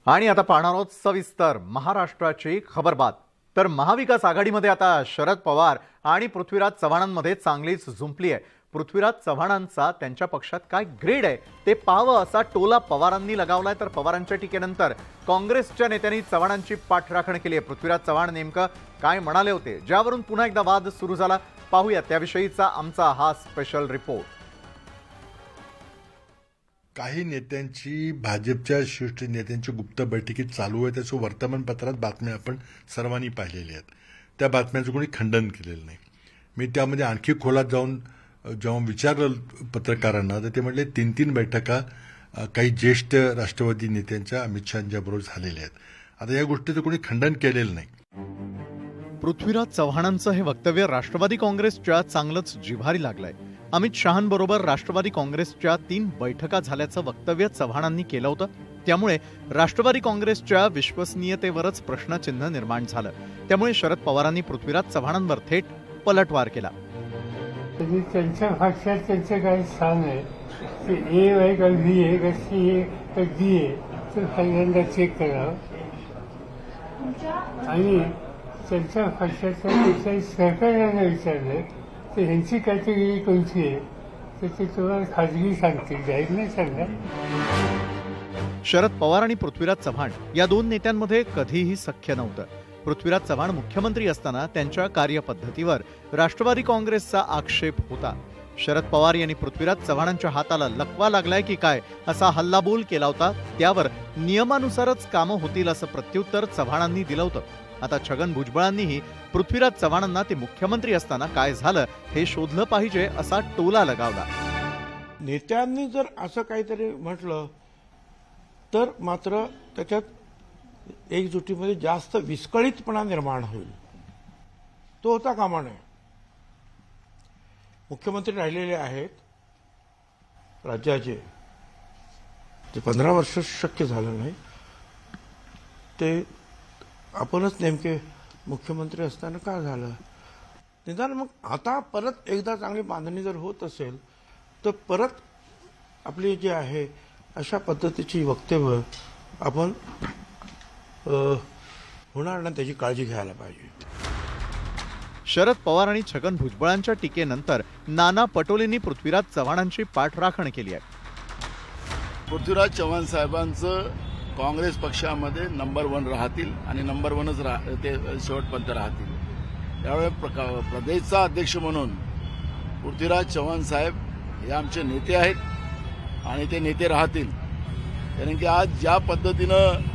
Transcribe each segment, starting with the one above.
आणि आता पाहणार आहोत सविस्तर महाराष्ट्राची खबरबात। तर महाविकास आघाडीमध्ये आता शरद पवार आणि पृथ्वीराज चव्हाणांमध्ये चांगलीच झुंपली आहे। पृथ्वीराज चव्हाणांचा त्यांच्या पक्षात काय ग्रेड आहे ते पाहावं असा टोला पवारांनी लगावलाय। तर पवारांच्या टीकेनंतर काँग्रेसच्या नेत्यांनी चव्हाणांची पाठराखण केली आहे। पृथ्वीराज चव्हाण नेमकं काय म्हणाले होते, ज्यावरून पुन्हा एकदा वाद सुरू झाला, पाहूया त्याविषयीचा आमचा हा स्पेशल रिपोर्ट। काही नेत्यांची, भाजपच्या शीर्ष नेत्यांची गुप्त बैठकीत चालू आहे, त्याचं वर्तमानपत्रात बातम्या आपण सर्वांनी पाहिलेल्या आहेत। त्या बातम्यांचं कोणी खंडन केलेलं नाही। मी त्यामध्ये आणखी खोलात जाऊन जेव्हा विचारलं पत्रकारांना, तर ते म्हटले 3-3 बैठका काही ज्येष्ठ राष्ट्रवादी नेत्यांच्या, अमित शहांच्या बरोबर झालेल्या आहेत। आता या गोष्टीचं कोणी खंडन केलेलं नाही। पृथ्वीराज चव्हाणांचं हे वक्तव्य राष्ट्रवादी काँग्रेसच्या चांगलंच जिव्हारी लागलंय। अमित शहांबरोबर राष्ट्रवादी काँग्रेसच्या 3 बैठका झाल्याचं वक्तव्य चव्हाणांनी केलं होतं। त्यामुळे राष्ट्रवादी काँग्रेसच्या विश्वसनीयतेवरच प्रश्नचिन्ह निर्माण झालं। त्यामुळे शरद पवारांनी पृथ्वीराज चव्हाणांवर थेट पलटवार केला। त्यांच्या भाषेत त्यांचं काही स्थान आहे, ते ए आहे का व्ही आहे का सी आहे का डी आहे, तर पहिल्यांदा चेक करावं। आणि त्यांच्या भाषेच्या सहकार्याने विचारलं तर ह्यांची कॅटेगरी कोणती आहे, तर ते तुम्हाला खाजगी सांगतील, जाहीर नाही सांगणार। शरद पवार आणि पृथ्वीराज चव्हाण या 2 नेत्यांमध्ये कधीही सख्य नव्हतं। पृथ्वीराज चव्हाण मुख्यमंत्री असताना त्यांच्या कार्यपद्धतीवर राष्ट्रवादी काँग्रेसचा आक्षेप होता। शरद पवार यांनी पृथ्वीराज चव्हाणांच्या हाताला लकवा लागलाय की काय असा हल्लाबोल केला होता। त्यावर नियमानुसारच कामं होतील असं प्रत्युत्तर चव्हाणांनी दिलं होतं। आता छगन भुजबळांनीही पृथ्वीराज चव्हाणांना ते मुख्यमंत्री असताना काय झालं हे शोधलं पाहिजे असा टोला लगावला। नेत्यांनी जर असं काहीतरी म्हटलं तर मात्र त्याच्यात एकजुटीमध्ये जास्त विस्कळीतपणा निर्माण होईल, तो होता कामा नये। मुख्यमंत्री राहिलेले आहेत राज्याचे, ते 15 वर्ष शक्य झालं नाही, ते आपणच नेमके मुख्यमंत्री असताना का झालं, निदान मग आता परत एकदा चांगली बांधणी जर होत असेल तर परत आपली जी आहे अशा पद्धतीची वक्तव्य आपण होणार ना, त्याची काळजी घ्यायला पाहिजे। शरद पवार आणि छगन भुजबळांच्या टीकेनंतर नाना पटोलेंनी पृथ्वीराज चव्हाणांची पाठराखण केली आहे। पृथ्वीराज चव्हाण साहेबांचं काँग्रेस पक्षामध्ये नंबर 1 राहतील आणि नंबर 1च ते शेवटपर्यंत राहतील। त्यामुळे प्रदेशचा अध्यक्ष म्हणून पृथ्वीराज चव्हाण साहेब हे आमचे नेते आहेत आणि ते नेते राहतील। कारण की आज ज्या पद्धतीनं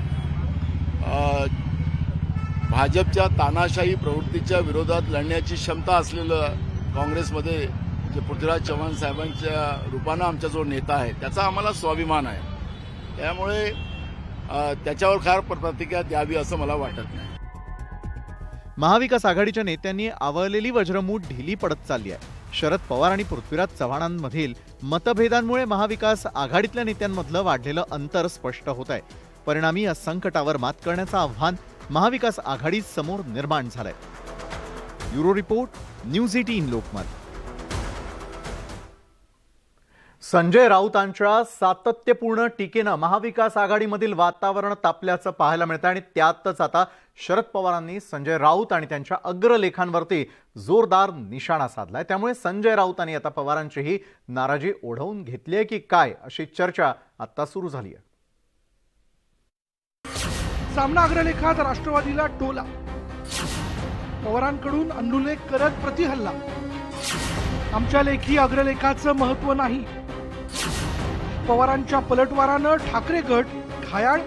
भाजपच्या तानाशाही प्रवृत्तीच्या विरोधात लढण्याची क्षमता असलेलं काँग्रेसमध्ये जे पृथ्वीराज चव्हाण साहेबांच्या रूपानं आमच्याजवळ नेता आहे, त्याचा आम्हाला स्वाभिमान आहे। त्यामुळे त्याच्यावर खार प्रतिक्रिया द्यावी असं मला वाटत नाही। महाविकास आघाडीच्या नेत्यांनी आवळलेली वज्रमूठ ढिली पडत चालली आहे। शरद पवार आणि पृथ्वीराज चव्हाणांमधील मतभेदांमुळे महाविकास आघाडीतल्या नेत्यांमधलं वाढलेलं अंतर स्पष्ट होत आहे। परिणामी या संकटावर मात करण्याचं आव्हान महाविकास आघाडी समोर निर्माण झालंय। Bureau report, news 18 Lokmat. Sanjay राऊतांच्या सातत्यपूर्ण टीकेनं महाविकास आघाडीमधील वातावरण तापल्याचं पाहायला मिळतं आणि त्यातच आता शरद पवारांनी संजय राऊत आणि त्यांच्या अग्रलेखांवरती जोरदार निशाणा साधलाय। त्यामुळे संजय राऊतांनी आता पवारांचीही नाराजी ओढवून घेतली आहे की काय अशी चर्चा आता सुरू झाली आहे। सामना अग्रलेखात राष्ट्रवादीला टोला, पवारांकडून अनुल्लेख करत प्रतिहल्ला। आमच्या लेखी अग्रलेखाचं महत्व नाही, पवारांच्या पलटवारानं ठाकरे गट घायाळ।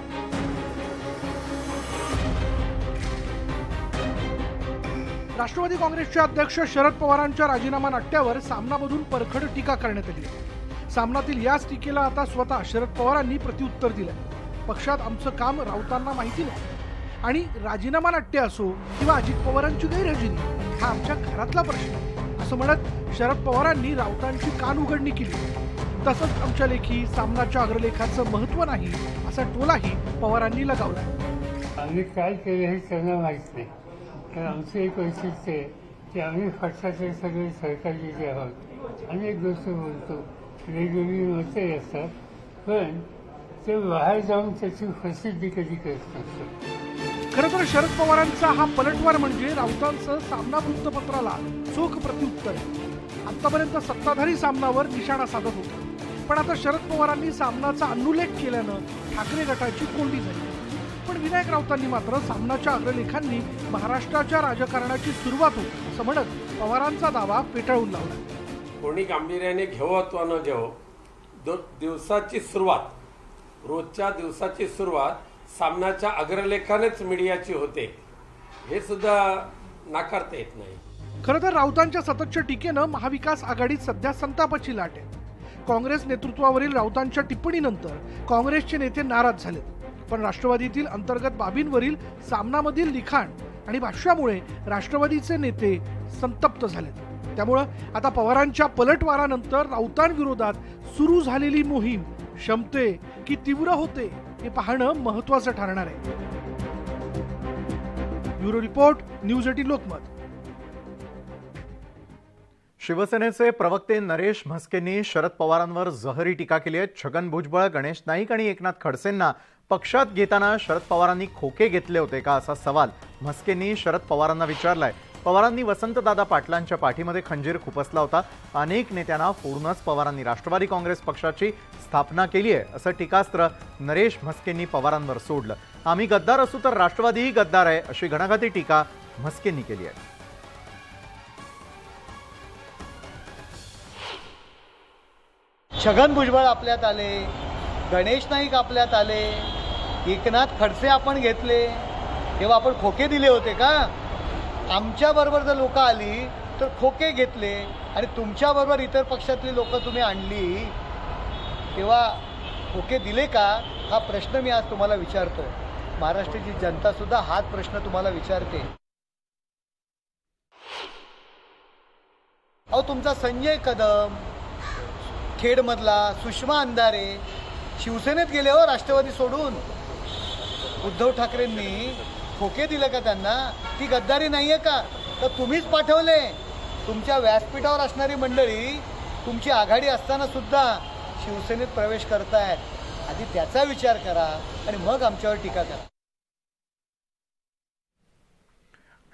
राष्ट्रवादी काँग्रेसचे अध्यक्ष शरद पवारांच्या राजीनामा नाट्यावर सामनामधून परखड टीका करण्यात आली। सामनातील याच टीकेला आता स्वतः शरद पवारांनी प्रत्युत्तर दिलं। पक्षात आमचं काम राऊतांना माहिती नाही आणि राजीनामा नाट्य असो किंवा अजित पवारांची गैरहजेरी हा आमच्या घरातला प्रश्न आहे, असं म्हणत शरद पवारांनी राऊतांची कान उघडणी केली। तसंच आमच्या लेखी सामनाच्या अग्रलेखाचं महत्व नाही असा टोलाही पवारांनी लगावला। आम्ही काय केलं हे त्यांना माहीत नाही, कारण आमचं एक वैशिष्ट्य आहे की आम्ही पक्षाचे सगळे सहकारी जे आहोत, अनेक गोष्टी बोलतो, वेगवेगळी मते असतात, पण ते बाहेर जाऊन त्याची प्रसिद्धी कधी करत नसतात. खरं तर शरद पवारांचा हा पलटवार म्हणजे राऊतांसह सामना वृत्तपत्राला चोख प्रत्युत्तर आहे. आतापर्यंत सत्ताधारी सामनावर निशाणा साधत होता, पण आता शरद पवारांनी सामनाचा अनुल्लेख केल्यानं ठाकरे गटाची कोंडी झाली. पण विनायक राऊतांनी मात्र सामनाच्या अग्रलेखांनी महाराष्ट्राच्या राजकारणाची सुरुवात होती असं म्हणत पवारांचा दावा फेटाळून लावला. कोणी गांभीर्याने घेवो अथवा न घेवो, दिवसाची सुरुवात, रोजच्या दिवसाची सुरुवात सामनाच्या अग्रलेखानेच मीडियाची होते, हे सुद्धा नाकारता येत नाही. खरं तर राऊतांच्या सततच्या टीकेनं महाविकास आघाडीत सध्या संतापाची लाट आहे. काँग्रेस नेतृत्वावरील राऊतांच्या टिप्पणीनंतर काँग्रेसचे नेते नाराज झालेत, पण राष्ट्रवादीतील अंतर्गत बाबींवरील सामनामधील लिखाण आणि भाष्यामुळे राष्ट्रवादीचे नेते संतप्त झालेत. त्यामुळं आता पवारांच्या पलटवारानंतर राऊतांविरोधात सुरू झालेली मोहीम शमते की तीव्र होते हे पाहणं महत्त्वाचं ठरणार आहे. Bureau report, news 18 Lokmat. शिवसेनेचे प्रवक्ते नरेश म्हस्केंनी शरद पवारांवर जहरी टीका केली आहे. छगन भुजबळ, गणेश नाईक आणि एकनाथ खडसेंना पक्षात घेताना शरद पवारांनी खोके घेतले होते का असा सवाल म्हस्केंनी शरद पवारांना विचारलाय. पवारांनी वसंतदादा पाटलांच्या पाठीमध्ये खंजीर खुपसला होता. अनेक नेत्यांना फोडूनच पवारांनी राष्ट्रवादी काँग्रेस पक्षाची स्थापना केली आहे असं टीकास्त्र नरेश म्हस्केंनी पवारांवर सोडलं. आम्ही गद्दार असू तर राष्ट्रवादीही गद्दार आहे अशी घणाघाती टीका म्हस्केंनी केली आहे. छगन भुजबळ आपल्यात आले, गणेश नाईक आपल्यात आले, एकनाथ खडसे आपण घेतले, तेव्हा आपण खोके दिले होते का? आमच्याबरोबर जर लोक आली तर खोके घेतले आणि तुमच्याबरोबर इतर पक्षातली लोक तुम्ही आणली तेव्हा खोके दिले का? हा प्रश्न मी आज तुम्हाला विचारतो. महाराष्ट्राची जनता सुद्धा हाच प्रश्न तुम्हाला विचारते. अहो, तुमचा संजय कदम खेडमधला, सुषमा अंधारे शिवसेनेत गेले हो राष्ट्रवादी सोडून. उद्धव ठाकरेंनी खोके दिले का त्यांना? ती गद्दारी नाहीये का? तर तुम्हीच पाठवले. तुमच्या व्यासपीठावर असणारी मंडळी तुमची आघाडी असताना सुद्धा शिवसेनेत प्रवेश करतायत. आधी त्याचा विचार करा आणि मग आमच्यावर टीका करा.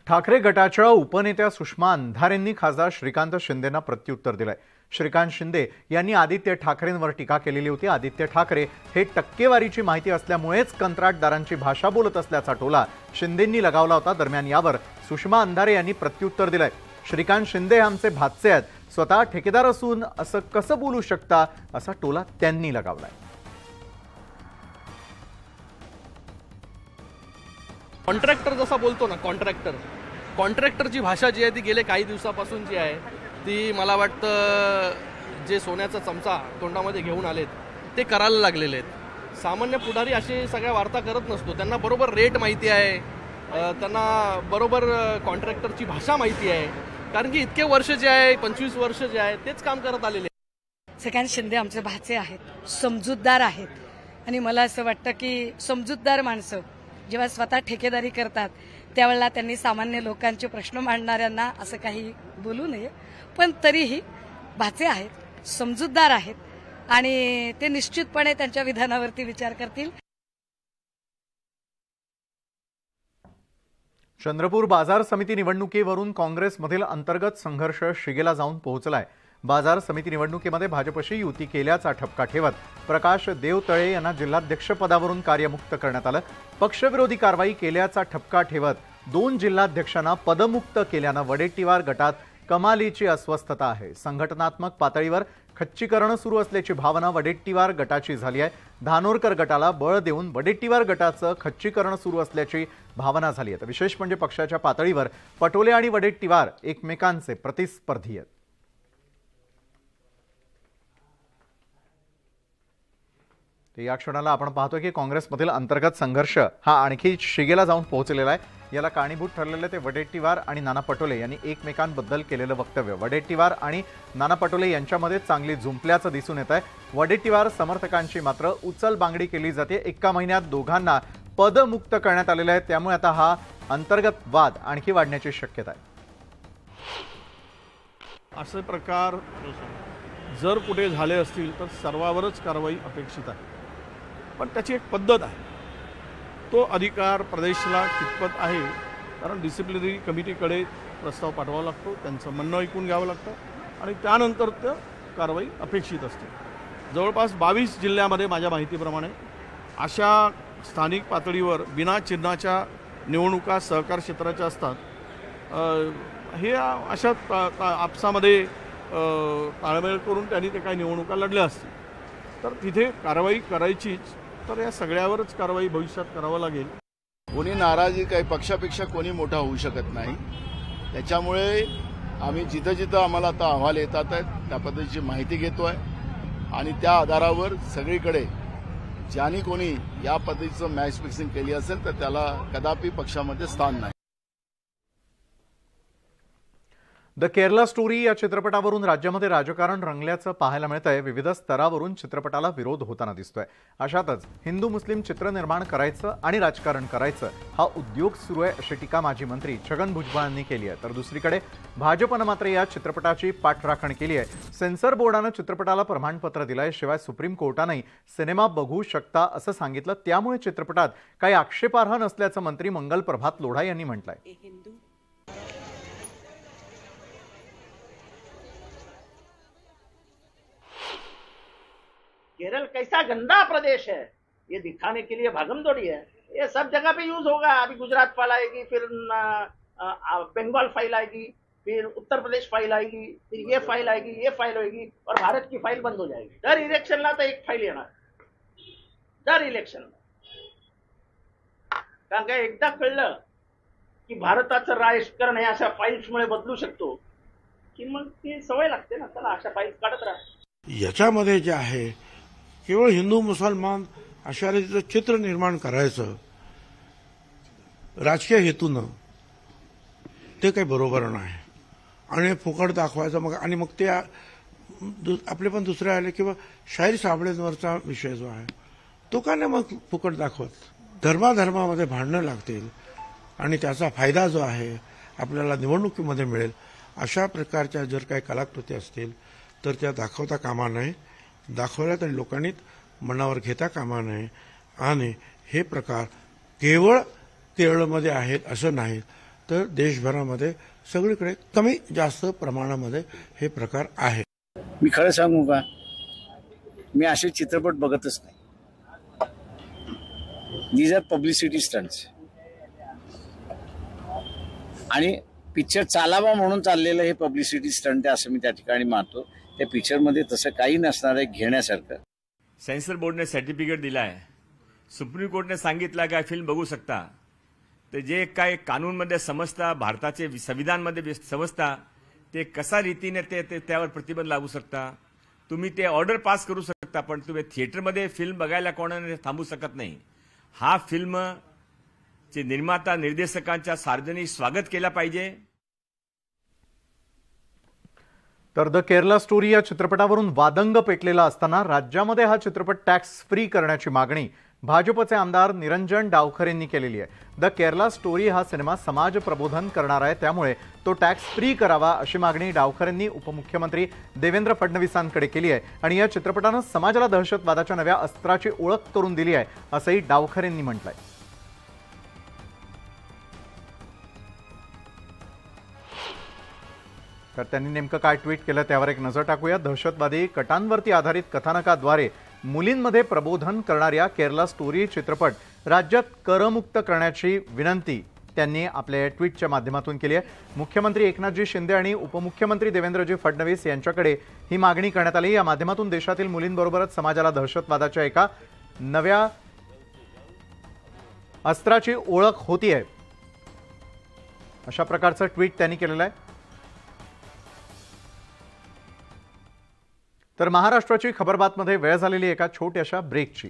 ठाकरे गटाच्या उपनेत्या सुषमा अंधारेंनी खासदार श्रीकांत शिंदेंना प्रत्युत्तर दिलंय. श्रीकांत शिंदे यांनी आदित्य ठाकरेंवर टीका केलेली होती. आदित्य ठाकरे हे टक्केवारीची माहिती असल्यामुळेच कंत्राटदारांची भाषा बोलत असल्याचा टोला शिंदेंनी लगावला होता. दरम्यान यावर सुषमा अंधारे यांनी प्रत्युत्तर दिलंय. श्रीकांत शिंदे आमचे भाचे आहेत, स्वतः ठेकेदार असून असं कसं बोलू शकता असा टोला त्यांनी लगावलाय. कॉन्ट्रॅक्टर जसा बोलतो ना, कॉन्ट्रॅक्टरची भाषा जी आहे ती गेले काही दिवसापासून जी आहे ती मला वाटतं जे सोन्याचा चमचा तोंडामध्ये घेऊन आलेत ते करायला लागलेले आहेत. सामान्य पुढारी अशी सगळ्या वार्ता करत नसतो. त्यांना बरोबर रेट माहिती आहे, त्यांना बरोबर कॉन्ट्रॅक्टरची भाषा माहिती आहे, कारण की इतके वर्ष जे आहे 25 वर्ष जे आहे तेच काम करत आलेले. श्रीकांत शिंदे आमचे भाचे आहेत, समजूतदार आहेत आणि मला असं वाटतं की समजूतदार माणसं जेव्हा स्वतः ठेकेदारी करतात त्यावेळेला त्यांनी सामान्य लोकांचे प्रश्न मांडणाऱ्यांना असं काही बोलू नये. पण तरीही भाचे आहेत, समजूतदार आहेत आणि ते निश्चितपणे त्यांच्या विधानावरती विचार करतील. चंद्रपूर बाजार समिती निवडणुकीवरून काँग्रेसमधील अंतर्गत संघर्ष शिगेला जाऊन पोहोचलाय. बाजार समिती निवडणुकीमध्ये भाजपशी युती केल्याचा ठपका ठेवत प्रकाश देवतळे यांना जिल्हाध्यक्षपदावरून कार्यमुक्त करण्यात आलं. पक्षविरोधी कारवाई केल्याचा ठपका ठेवत 2 जिल्हाध्यक्षांना पदमुक्त केल्यानं वडेट्टीवार गटात कमालीची अस्वस्थता आहे. संघटनात्मक पातळीवर खच्चीकरण सुरू असल्याची भावना वडेट्टीवार गटाची झाली आहे. धानोरकर गटाला बळ देऊन वडेट्टीवार गटाचं खच्चीकरण सुरू असल्याची भावना झाली आहे. विशेष म्हणजे पक्षाच्या पातळीवर पटोले आणि वडेट्टीवार एकमेकांचे प्रतिस्पर्धी आहेत. या क्षणाला आपण पाहतोय की काँग्रेसमधील अंतर्गत संघर्ष हा आणखी शिगेला जाऊन पोहोचलेला आहे. याला कारणीभूत ठरलेले ते वडेट्टीवार आणि नाना पटोले यांनी एकमेकांबद्दल केलेलं वक्तव्य. वडेट्टीवार आणि नाना पटोले यांच्यामध्ये चांगली झुंपल्याचं दिसून येत आहे. वडेट्टीवार समर्थकांची मात्र उचल बांगडी केली जाते. एका महिन्यात दोघांना पदमुक्त करण्यात आलेलं आहे. त्यामुळे आता हा अंतर्गत वाद आणखी वाढण्याची शक्यता आहे. असे प्रकार जर कुठे झाले असतील तर सर्वावरच कारवाई अपेक्षित आहे. पण त्याची एक पद्धत आहे. तो अधिकार प्रदेशला कितपत आहे, कारण डिसिप्लिनरी कमिटीकडे प्रस्ताव पाठवावा लागतो, त्यांचं म्हणणं ऐकून घ्यावं लागतं आणि त्यानंतर त्या कारवाई अपेक्षित असते. जवळपास 22 जिल्ह्यामध्ये माझ्या माहितीप्रमाणे अशा स्थानिक पातळीवर बिना चिन्हाच्या निवडणुका सहकार क्षेत्राच्या असतात. हे अशा आपसामध्ये ताळमेळ करून त्यांनी ते काही निवडणुका लढल्या असतील तर तिथे कारवाई करायचीच. तर या सगळ्यावरच कारवाई भविष्यात करावं लागेल. कोणी नाराजी काही पक्षापेक्षा कोणी मोठा होऊ शकत नाही. त्याच्यामुळे आम्ही जिथं जिथं आम्हाला आता अहवाल येतात आहेत त्या पद्धतीची माहिती घेतोय आणि त्या आधारावर सगळीकडे ज्यांनी कोणी या पद्धतीचं मॅच फिक्सिंग केली असेल तर त्याला कदापि पक्षामध्ये स्थान नाही. द केरला स्टोरी या चित्रपटावरून राज्यामध्ये राजकारण रंगल्याचं पाहायला मिळतंय. विविध स्तरावरून चित्रपटाला विरोध होताना दिसतोय. अशातच हिंदू मुस्लिम चित्र निर्माण करायचं आणि राजकारण करायचं हा उद्योग सुरू आहे अशी टीका माजी मंत्री छगन भुजबळ यांनी केली आहे. तर दुसरीकडे भाजपनं मात्र या चित्रपटाची पाठराखण केली आहे. सेन्सर बोर्डानं चित्रपटाला प्रमाणपत्र दिलंय. शिवाय सुप्रीम कोर्टानंही सिनेमा बघू शकता असं सांगितलं. त्यामुळे चित्रपटात काही आक्षेपार्ह नसल्याचं मंत्री मंगल प्रभात लोढा यांनी म्हटलंय. केरल कैसा गंदा प्रदेश है ये दिखाने के लिए भागमदौड़ी है. ये सब जगह पे यूज होगा. अभी गुजरात फाइल आएगी, फिर बंगाल फाइल आएगी, फिर उत्तर प्रदेश फाइल आएगी, फिर ये फाइल आएगी, ये फाइल होगी और भारत की फाइल बंद हो जाएगी. दर इलेक्शनला तर एक फाइल येणार. दर इलेक्शनला. कारण का एकदा कळलं की भारताचं राजकारण हे अशा फाईल्समुळे बदलू शकतो की मग ती सवय लागते ना. चला अशा फाईल्स काढत राहा. याच्यामध्ये जे आहे केवळ हिंदू मुसलमान अशा रीतीचं चित्र निर्माण करायचं राजकीय हेतूनं ते काही बरोबर नाही आणि फुकट दाखवायचं. मग आणि मग ते आपले पण दुसरे आले किंवा शाहीर साबळेंवरचा विषय जो आहे तो का नाही मग फुकट दाखवत. धर्माधर्मामध्ये भांडणं लागतील आणि त्याचा फायदा जो आहे आपल्याला निवडणुकीमध्ये मिळेल अशा प्रकारच्या जर काही कलाकृती असतील तर त्या दाखवता कामा नये. दाखवल्या तरी लोकांनी मनावर घेता कामा नये. आणि हे प्रकार केवळ केरळमध्ये आहेत असं नाही तर देशभरामध्ये सगळीकडे कमी जास्त प्रमाणामध्ये हे प्रकार आहेत. मी खरं सांगू का, मी असे चित्रपट बघतच नाही. These are publicity stunts. आणि पिक्चर चालावा म्हणून चाललेलं हे पब्लिसिटी स्टंट आहे असं मी त्या ठिकाणी मानतो. त्या पिक्चरमध्ये तसं काही नसणार आहे घेण्यासारखं. सेन्सर बोर्डने सर्टिफिकेट दिला आहे. सुप्रीम कोर्टने सांगितलं की फिल्म बघू शकता. तर जे काय कानूनमध्ये समजता, भारताचे संविधानमध्ये समजता ते कसा रीतीने ते त्यावर प्रतिबंध लागू शकता. तुम्ही ते ऑर्डर पास करू शकता पण तुम्ही थिएटरमध्ये फिल्म बघायला कोणाने थांबू शकत नाही. हा फिल्मचे निर्माता निर्देशकांच्या सार्वजनिक स्वागत केला पाहिजे. तर द केरला स्टोरी या चित्रपटावरून वादंग पेटलेला असताना राज्यामध्ये हा चित्रपट टॅक्स फ्री करण्याची मागणी भाजपचे आमदार निरंजन डावखरेंनी केलेली आहे. द केरला स्टोरी हा सिनेमा समाज प्रबोधन करणार आहे त्यामुळे तो टॅक्स फ्री करावा अशी मागणी डावखरेंनी उपमुख्यमंत्री देवेंद्र फडणवीसांकडे केली आहे. आणि या चित्रपटानं समाजाला दहशतवादाच्या नव्या अस्त्राची ओळख करून दिली आहे असंही डावखरेंनी म्हटलंय. तर त्यांनी नेमकं काय ट्विट केलं त्यावर एक नजर टाकूया. दहशतवादी कटांवरती आधारित कथानकाद्वारे मुलींमध्ये प्रबोधन करणाऱ्या केरला स्टोरी चित्रपट राज्यात करमुक्त करण्याची विनंती त्यांनी आपल्या ट्विटच्या माध्यमातून केली आहे. मुख्यमंत्री एकनाथजी शिंदे आणि उपमुख्यमंत्री देवेंद्रजी फडणवीस यांच्याकडे ही मागणी करण्यात आली. या माध्यमातून देशातील मुलींबरोबरच समाजाला दहशतवादाच्या एका नव्या अस्त्राची ओळख होतीये अशा प्रकारचं ट्विट त्यांनी केलेलं आहे. तर महाराष्ट्राची खबरबातमध्ये वेळ झालेली एका छोट्याशा ब्रेकची.